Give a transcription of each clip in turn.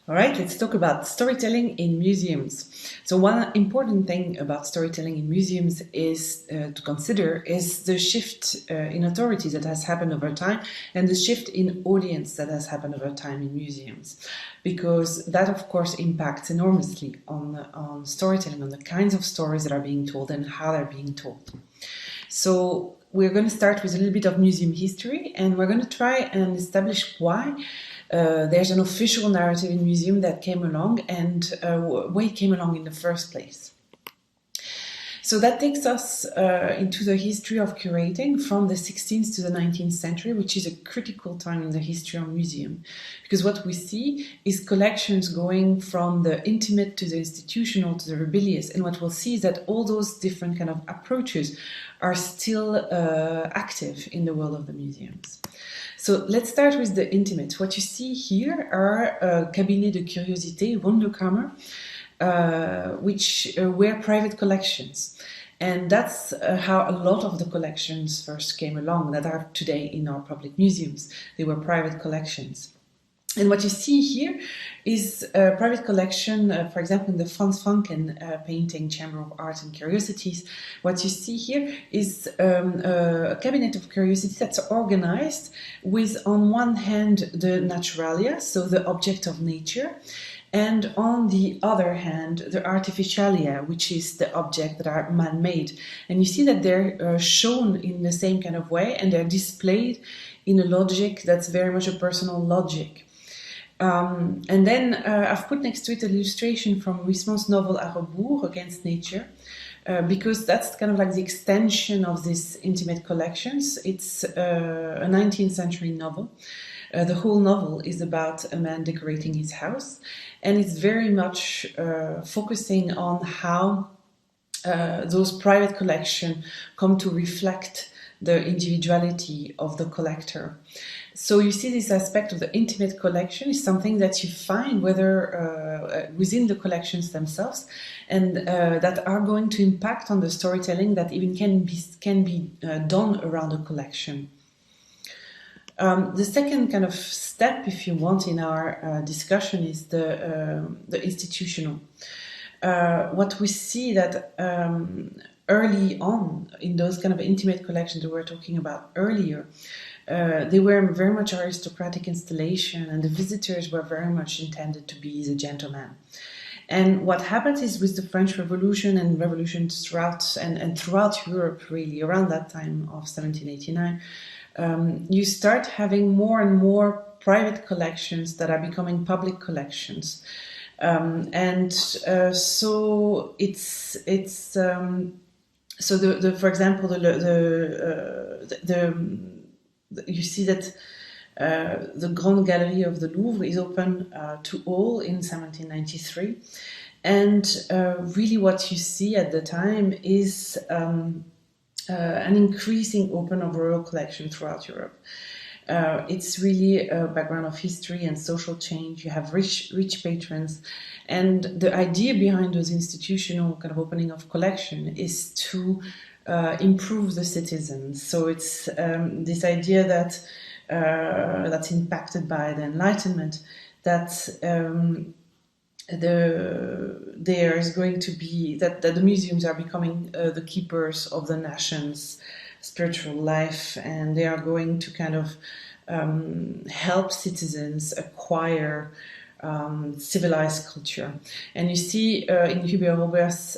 All right, let's talk about storytelling in museums. So one important thing about storytelling in museums is to consider is the shift in authority that has happened over time and the shift in audience that has happened over time in museums. Because that, of course, impacts enormously on storytelling, on the kinds of stories that are being told and how they're being told. So we're going to start with a little bit of museum history, and we're going to try and establish why there's an official narrative in museum that came along and why it came along in the first place. So that takes us into the history of curating from the 16th to the 19th century, which is a critical time in the history of museum. Because what we see is collections going from the intimate to the institutional to the rebellious. And what we'll see is that all those different kind of approaches are still active in the world of the museums. So let's start with the intimate. What you see here are cabinets de curiosité, Wunderkammer, which were private collections. And that's how a lot of the collections first came along that are today in our public museums. They were private collections. And what you see here is a private collection, for example, in the Franz Franken painting Chamber of Art and Curiosities. What you see here is a cabinet of curiosities that's organized with, on one hand, the naturalia, so the object of nature, and on the other hand, the artificialia, which is the object that are man-made. And you see that they're shown in the same kind of way, and they're displayed in a logic that's very much a personal logic. And then I've put next to it an illustration from Huysmans' novel À rebours, Against Nature, because that's kind of like the extension of these intimate collections. It's a 19th century novel. The whole novel is about a man decorating his house, and it's very much focusing on how those private collections come to reflect the individuality of the collector. So you see this aspect of the intimate collection is something that you find whether within the collections themselves, and that are going to impact on the storytelling that even can be done around a collection. The second kind of step, if you want, in our discussion is the institutional. What we see that early on in those kind of intimate collections that we were talking about earlier, they were very much aristocratic installation, and the visitors were very much intended to be the gentleman. And what happened is with the French Revolution and revolutions throughout and throughout Europe, really around that time of 1789, you start having more and more private collections that are becoming public collections. So for example, you see that the Grande Galerie of the Louvre is open to all in 1793, and really what you see at the time is an increasing open of royal collection throughout Europe. It's really a background of history and social change. You have rich patrons, and the idea behind those institutional kind of opening of collection is to improve the citizens. So it's this idea that that's impacted by the Enlightenment, that there is going to be that the museums are becoming the keepers of the nation's spiritual life, and they are going to kind of help citizens acquire civilized culture. And you see in Hubert Robert's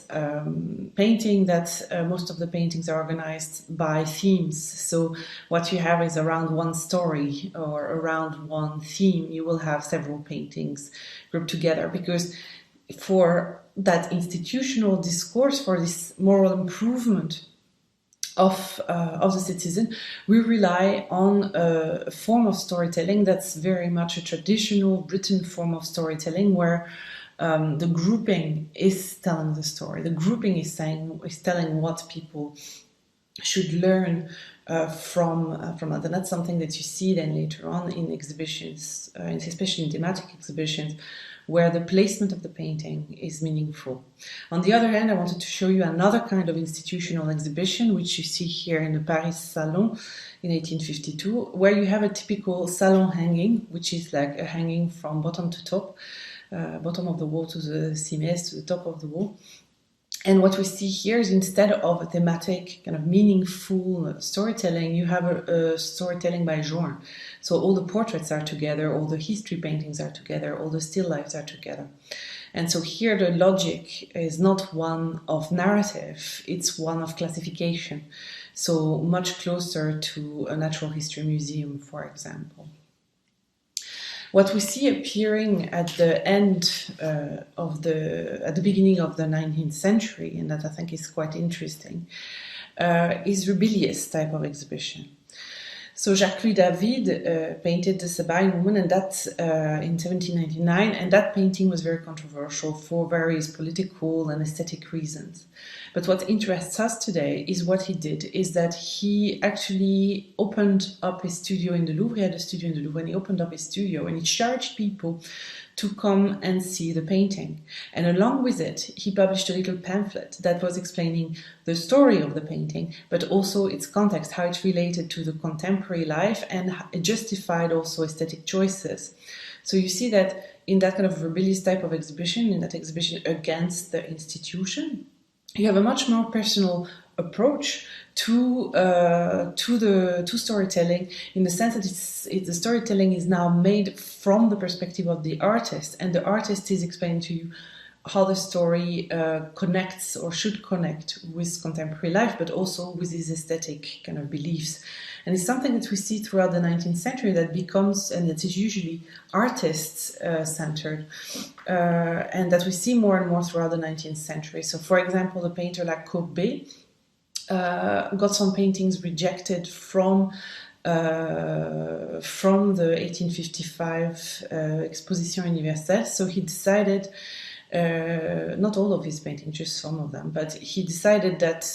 painting that most of the paintings are organized by themes. So what you have is around one story or around one theme, you will have several paintings grouped together, because for that institutional discourse, for this moral improvement of the citizen, we rely on a form of storytelling that's very much a traditional written form of storytelling, where the grouping is telling the story. The grouping is telling what people should learn from that. And that's something that you see then later on in exhibitions, especially in thematic exhibitions, where the placement of the painting is meaningful. On the other hand, I wanted to show you another kind of institutional exhibition, which you see here in the Paris Salon in 1852, where you have a typical salon hanging, which is like a hanging from bottom to top, bottom of the wall to the cimaises, to the top of the wall. And what we see here is, instead of a thematic, kind of meaningful storytelling, you have a storytelling by genre. So all the portraits are together, all the history paintings are together, all the still lifes are together. And so here the logic is not one of narrative, it's one of classification. So much closer to a natural history museum, for example. What we see appearing at the end at the beginning of the 19th century, and that I think is quite interesting, is rebellious type of exhibition. So Jacques-Louis David painted the Sabine Woman, and that's in 1799, and that painting was very controversial for various political and aesthetic reasons. But what interests us today is what he did, is that he actually opened up his studio in the Louvre. He had a studio in the Louvre, and he opened up his studio, and he charged people to come and see the painting. And along with it, he published a little pamphlet that was explaining the story of the painting, but also its context, how it related to the contemporary life, and it justified also aesthetic choices. So you see that in that kind of rebellious type of exhibition, in that exhibition against the institution, you have a much more personal approach to storytelling, in the sense that the storytelling is now made from the perspective of the artist, and the artist is explaining to you how the story connects or should connect with contemporary life, but also with his aesthetic kind of beliefs. And it's something that we see throughout the 19th century that becomes, and it is usually artist-centered, and that we see more and more throughout the 19th century. So, for example, the painter like Courbet got some paintings rejected from the 1855 Exposition Universelle. So he decided, not all of his paintings, just some of them, but he decided that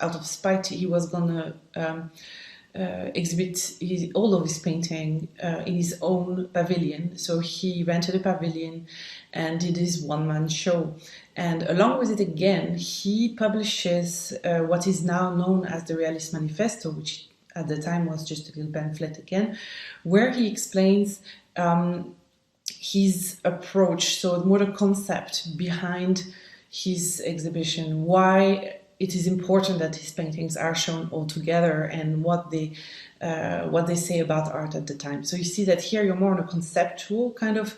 out of spite he was going to exhibit all of his painting in his own pavilion. So he rented a pavilion and did his one-man show. And along with it again, he publishes what is now known as the Realist Manifesto, which at the time was just a little pamphlet again, where he explains his approach, so more the concept behind his exhibition, why it is important that his paintings are shown all together, and what they say about art at the time. So you see that here you're more on a conceptual kind of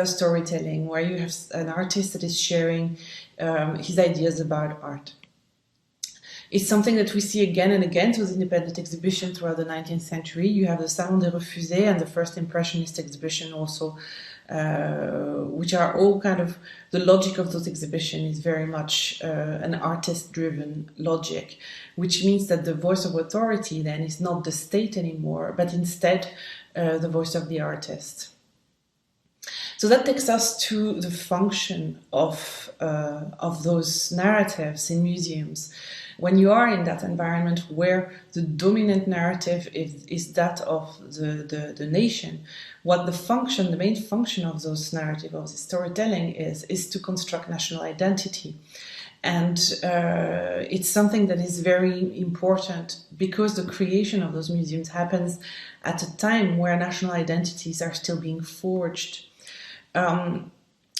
storytelling, where you have an artist that is sharing his ideas about art. It's something that we see again and again with independent exhibition throughout the 19th century. You have the Salon des Refusés and the First Impressionist exhibition also, which are all kind of, the logic of those exhibitions is very much an artist-driven logic, which means that the voice of authority then is not the state anymore, but instead the voice of the artist. So that takes us to the function of those narratives in museums. When you are in that environment where the dominant narrative is that of the nation, what the main function of those narratives, of the storytelling is to construct national identity. And it's something that is very important, because the creation of those museums happens at a time where national identities are still being forged.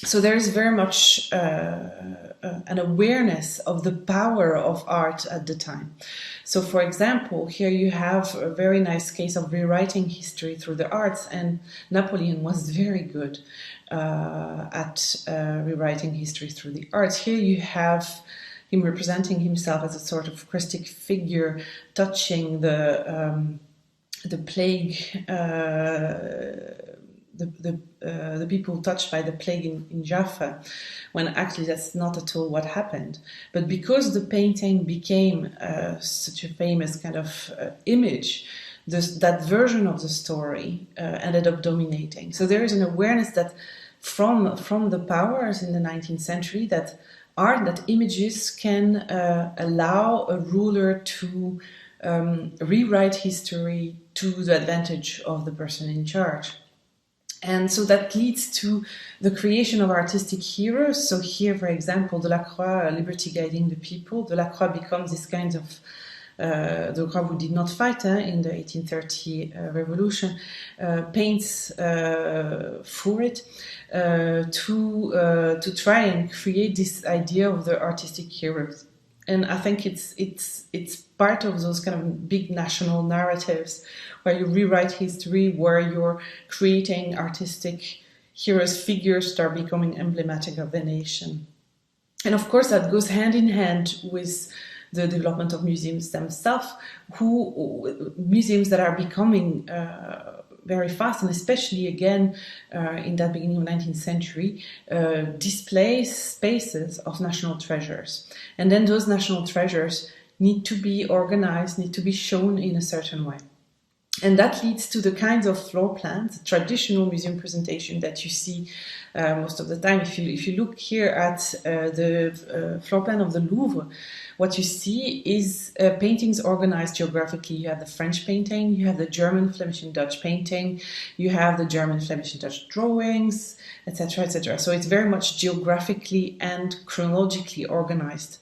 So there is very much an awareness of the power of art at the time. So, for example, here you have a very nice case of rewriting history through the arts, and Napoleon was very good at rewriting history through the arts. Here you have him representing himself as a sort of Christic figure, touching the plague. The people touched by the plague in Jaffa, when actually that's not at all what happened. But because the painting became such a famous kind of image, that version of the story ended up dominating. So there is an awareness that from the powers in the 19th century, that art, that images can allow a ruler to rewrite history to the advantage of the person in charge. And so that leads to the creation of artistic heroes. So here, for example, Delacroix, Liberty Guiding the People. Delacroix becomes this kind of the crowd who did not fight in the 1830 revolution, paints for it to try and create this idea of the artistic heroes. And I think it's part of those kind of big national narratives where you rewrite history, where you're creating artistic heroes, figures that are becoming emblematic of the nation. And of course, that goes hand in hand with the development of museums themselves, museums that are becoming very fast, and especially again in that beginning of 19th century, display spaces of national treasures. And then those national treasures need to be organized, need to be shown in a certain way. And that leads to the kinds of floor plans, traditional museum presentation that you see most of the time. If you look here at the floor plan of the Louvre, what you see is paintings organized geographically. You have the French painting, you have the German, Flemish, and Dutch painting, you have the German, Flemish, and Dutch drawings, etc., etc. So it's very much geographically and chronologically organized.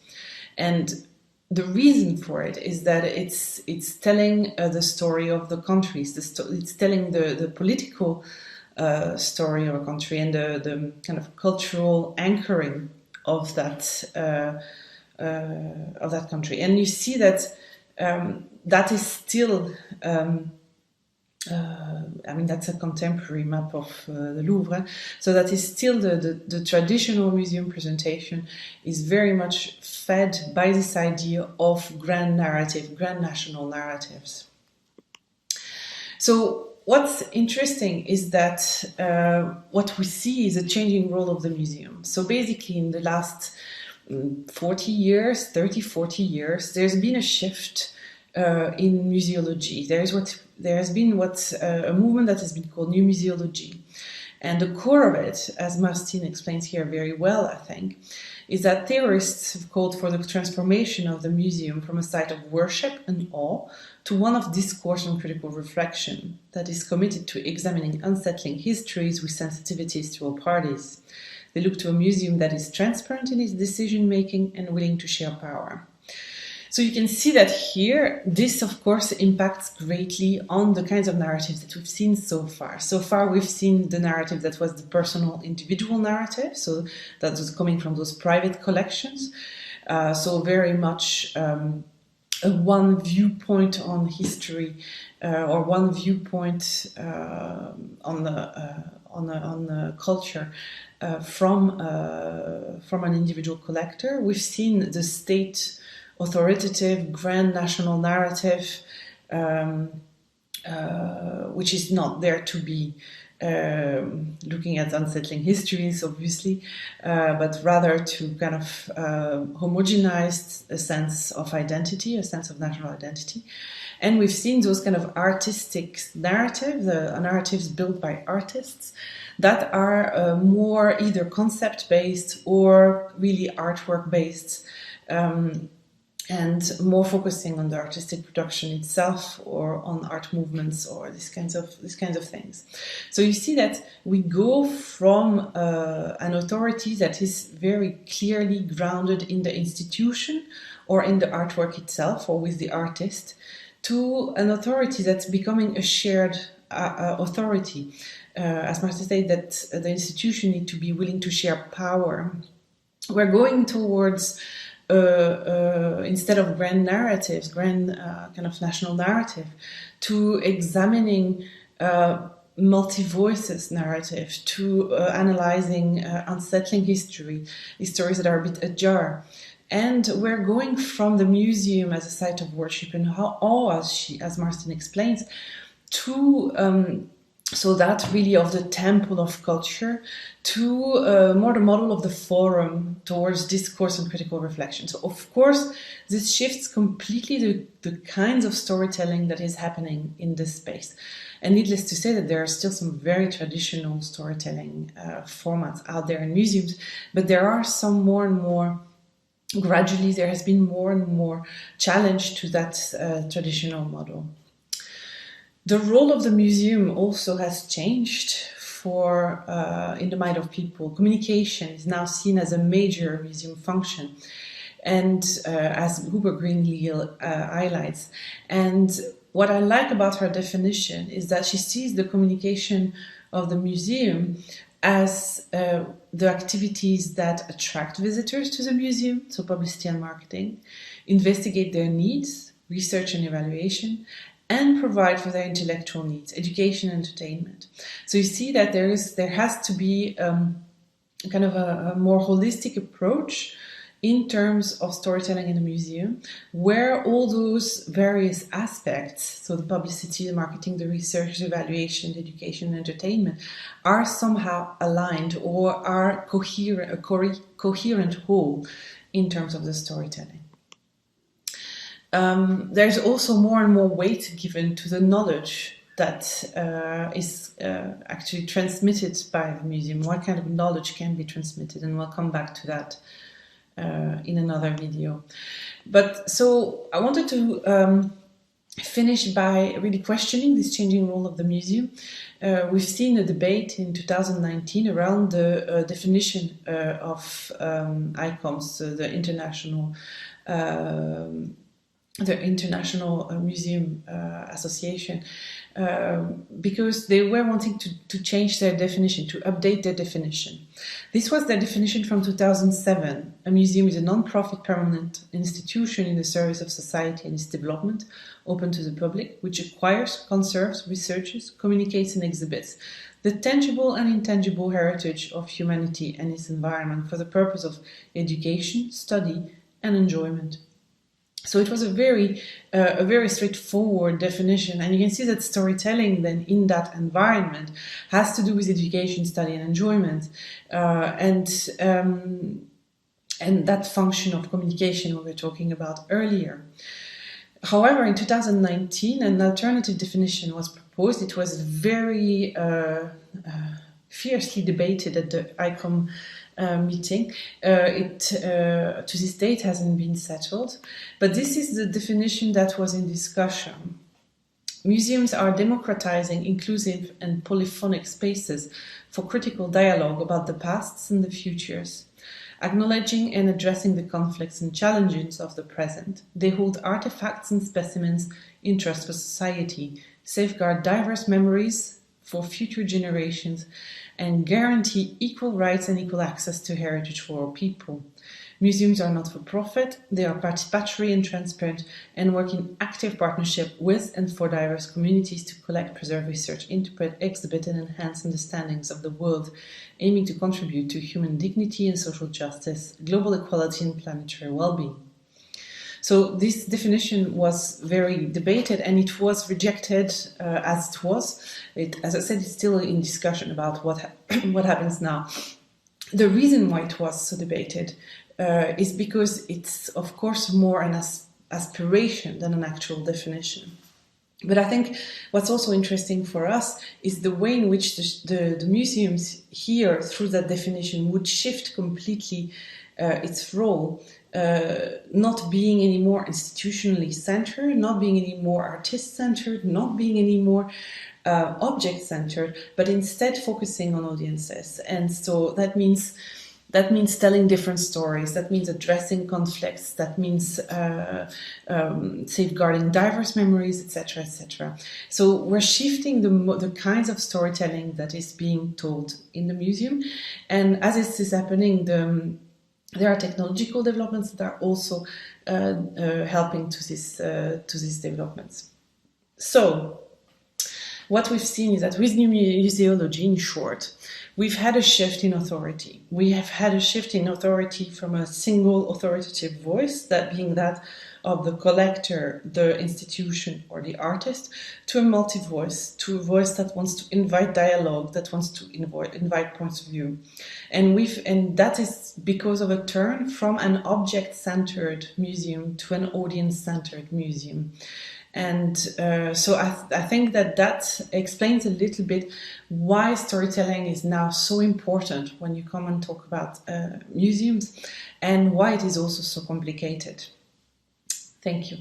And the reason for it is that it's telling the story of the countries. It's telling the political story of a country and the kind of cultural anchoring of that country. And you see that that is still. That's a contemporary map of the Louvre. So that is still the traditional museum presentation is very much fed by this idea of grand narrative, grand national narratives. So what's interesting is that what we see is a changing role of the museum. So basically in the last 40 years, there's been a shift in museology. There has been a movement that has been called New Museology. And the core of it, as Martine explains here very well, I think, is that theorists have called for the transformation of the museum from a site of worship and awe to one of discourse and critical reflection that is committed to examining unsettling histories with sensitivities to all parties. They look to a museum that is transparent in its decision-making and willing to share power. So you can see that here, this of course impacts greatly on the kinds of narratives that we've seen so far. So far we've seen the narrative that was the personal individual narrative, so that was coming from those private collections. So very much a one viewpoint on history or one viewpoint on the culture from an individual collector. We've seen the state authoritative, grand national narrative, which is not there to be looking at unsettling histories, obviously, but rather to kind of homogenize a sense of identity, a sense of national identity. And we've seen those kind of artistic narratives, narratives built by artists, that are more either concept-based or really artwork-based, and more focusing on the artistic production itself or on art movements or these kinds of things. So you see that we go from an authority that is very clearly grounded in the institution or in the artwork itself or with the artist to an authority that's becoming a shared authority. As Martin said, that the institution need to be willing to share power. We're going towards instead of grand narratives, grand kind of national narrative, to examining multi-voices narrative, to analyzing unsettling histories that are a bit ajar. And we're going from the museum as a site of worship and awe, as Martin explains, to so that really of the temple of culture to more the model of the forum towards discourse and critical reflection. So of course, this shifts completely the kinds of storytelling that is happening in this space. And needless to say that there are still some very traditional storytelling formats out there in museums, but there are some more and more. Gradually, there has been more and more challenge to that traditional model. The role of the museum also has changed in the mind of people. Communication is now seen as a major museum function. and as Huber Greenleal highlights. And what I like about her definition is that she sees the communication of the museum as the activities that attract visitors to the museum, so publicity and marketing, investigate their needs, research and evaluation, and provide for their intellectual needs, education and entertainment. So you see that there has to be kind of a more holistic approach in terms of storytelling in a museum, where all those various aspects, so the publicity, the marketing, the research, the evaluation, the education, and entertainment, are somehow aligned or are a coherent whole in terms of the storytelling. There's also more and more weight given to the knowledge that is actually transmitted by the museum. What kind of knowledge can be transmitted? And we'll come back to that in another video. But so I wanted to finish by really questioning this changing role of the museum. We've seen a debate in 2019 around the definition of ICOMS, the International Museum Association, because they were wanting to change their definition, to update their definition. This was their definition from 2007. A museum is a non-profit permanent institution in the service of society and its development, open to the public, which acquires, conserves, researches, communicates and exhibits the tangible and intangible heritage of humanity and its environment for the purpose of education, study and enjoyment. So it was a very straightforward definition, and you can see that storytelling then in that environment has to do with education, study, and enjoyment, and that function of communication we were talking about earlier. However, in 2019, an alternative definition was proposed. It was very fiercely debated at the ICOM meeting. To this date hasn't been settled, but this is the definition that was in discussion. Museums are democratizing, inclusive and polyphonic spaces for critical dialogue about the pasts and the futures. Acknowledging and addressing the conflicts and challenges of the present, they hold artifacts and specimens in trust for society, safeguard diverse memories for future generations, and guarantee equal rights and equal access to heritage for all people. Museums are not for profit, they are participatory and transparent and work in active partnership with and for diverse communities to collect, preserve, research, interpret, exhibit and enhance understandings of the world, aiming to contribute to human dignity and social justice, global equality and planetary well-being. So this definition was very debated and it was rejected as it was. As I said, it's still in discussion about what happens now. The reason why it was so debated is because it's, of course, more an aspiration than an actual definition. But I think what's also interesting for us is the way in which the museums here, through that definition, would shift completely its role, not being any more institutionally centered, not being any more artist-centered, not being any more object-centered, but instead focusing on audiences. And so that means telling different stories, that means addressing conflicts, that means safeguarding diverse memories, etc., etc. So we're shifting the kinds of storytelling that is being told in the museum. And as this is happening, there are technological developments that are also helping to these developments. So what we've seen is that with new museology, in short, we've had a shift in authority. We have had a shift in authority from a single authoritative voice, that being that of the collector, the institution, or the artist, to a multi-voice, to a voice that wants to invite dialogue, that wants to invite points of view. And that is because of a turn from an object-centered museum to an audience-centered museum. And so I think that explains a little bit why storytelling is now so important when you come and talk about museums, and why it is also so complicated. Thank you.